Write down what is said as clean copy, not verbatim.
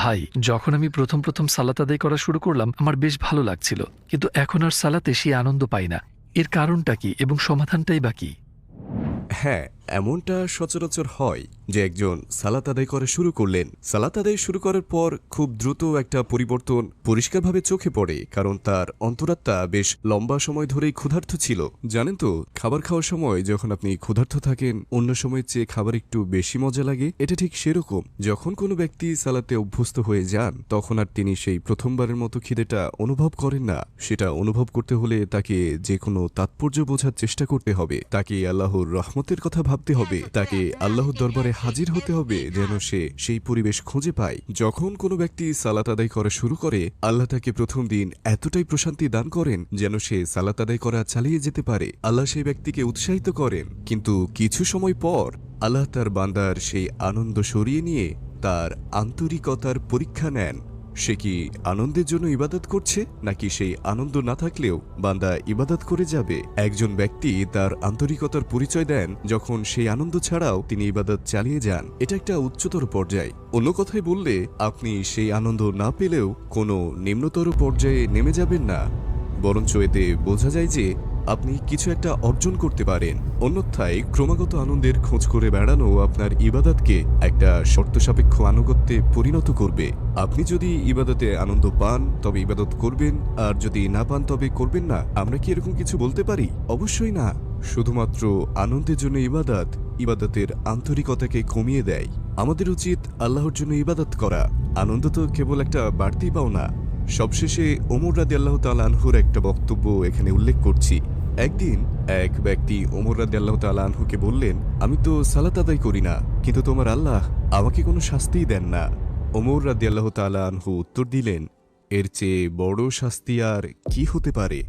ভাই, যখন আমি প্রথম সালাত আদায় করা শুরু করলাম আমার বেশ ভালো লাগছিল, কিন্তু এখন আর সালাতে সেই আনন্দ পাই না। এর কারণটা কি এবং সমাধানটাই বা কি? হ্যাঁ, এমনটা সচরাচর হয় যে একজন সালাত আদায় করা শুরু করলেন। সালাত আদায় শুরু করার পর খুব দ্রুত একটা পরিবর্তন পরিষ্কারভাবে চোখে পড়ে, কারণ তার অন্তরাত্মা বেশ লম্বা সময় ধরেই ক্ষুধার্ত ছিল। জানেন তো, খাবার খাওয়ার সময় যখন আপনি ক্ষুধার্ত থাকেন অন্য সময়ের চেয়ে খাবার একটু বেশি মজা লাগে, এটা ঠিক সেরকম। যখন কোনো ব্যক্তি সালাতে অভ্যস্ত হয়ে যান তখন আর তিনি সেই প্রথমবারের মতো খিদেটা অনুভব করেন না। সেটা অনুভব করতে হলে তাকে যে কোনো তাৎপর্য বোঝার চেষ্টা করতে হবে, তাকে আল্লাহর রহমতের কথা ভাবতে হবে, তাকে আল্লাহর দরবারে হাজির হতে হবে যেন সে সেই পরিবেশ খুঁজে পায়। যখন কোনো ব্যক্তি সালাত আদায় করা শুরু করে আল্লাহ তাকে প্রথম দিন এতটাই প্রশান্তি দান করেন যেন সে সালাত আদায় করা চালিয়ে যেতে পারে। আল্লাহ সেই ব্যক্তিকে উৎসাহিত করেন, কিন্তু কিছু সময় পর আল্লাহ তার বান্দার সেই আনন্দ সরিয়ে নিয়ে তার আন্তরিকতার পরীক্ষা নেন। সে কি আনন্দের জন্য ইবাদত করছে, নাকি সেই আনন্দ না থাকলেও বান্দা ইবাদত করে যাবে। একজন ব্যক্তি তার আন্তরিকতার পরিচয় দেন যখন সেই আনন্দ ছাড়াও তিনি ইবাদত চালিয়ে যান। এটা একটা উচ্চতর পর্যায়। অন্য কথায় বললে আপনি সেই আনন্দ না পেলেও কোনো নিম্নতর পর্যায়ে নেমে যাবেন না, বরঞ্চ এতে বোঝা যায় যে আপনি কিছু একটা অর্জন করতে পারেন। অন্যথায় ক্রমাগত আনন্দের খোঁজ করে বেড়ানো আপনার ইবাদতকে একটা শর্ত সাপেক্ষ আনুগত্যে পরিণত করবে। আপনি যদি ইবাদতে আনন্দ পান তবে ইবাদত করবেন, আর যদি না পান তবে করবেন না। আমরা কি এরকম কিছু বলতে পারি? অবশ্যই না। শুধুমাত্র আনন্দের জন্য ইবাদতের আন্তরিকতাকে কমিয়ে দেয়। আমাদের উচিত আল্লাহর জন্য ইবাদত করা। আনন্দ তো কেবল একটা বাড়তি পাওনা। সবশেষে ওমর রাদিয়াল্লাহু তাআলা আনহুর একটা বক্তব্য এখানে উল্লেখ করছি। একদিন এক ব্যক্তি ওমর রাদিয়াল্লাহু তাআলা আনহুকে বললেন, আমি তো সালাত আদায় করি না, কিন্তু তোমার আল্লাহ আমাকে কোনো শাস্তিই দেন না। ওমর রাদিয়াল্লাহু তাআলা আনহু উত্তর দিলেন, এর চেয়ে বড় শাস্তি আর কি হতে পারে।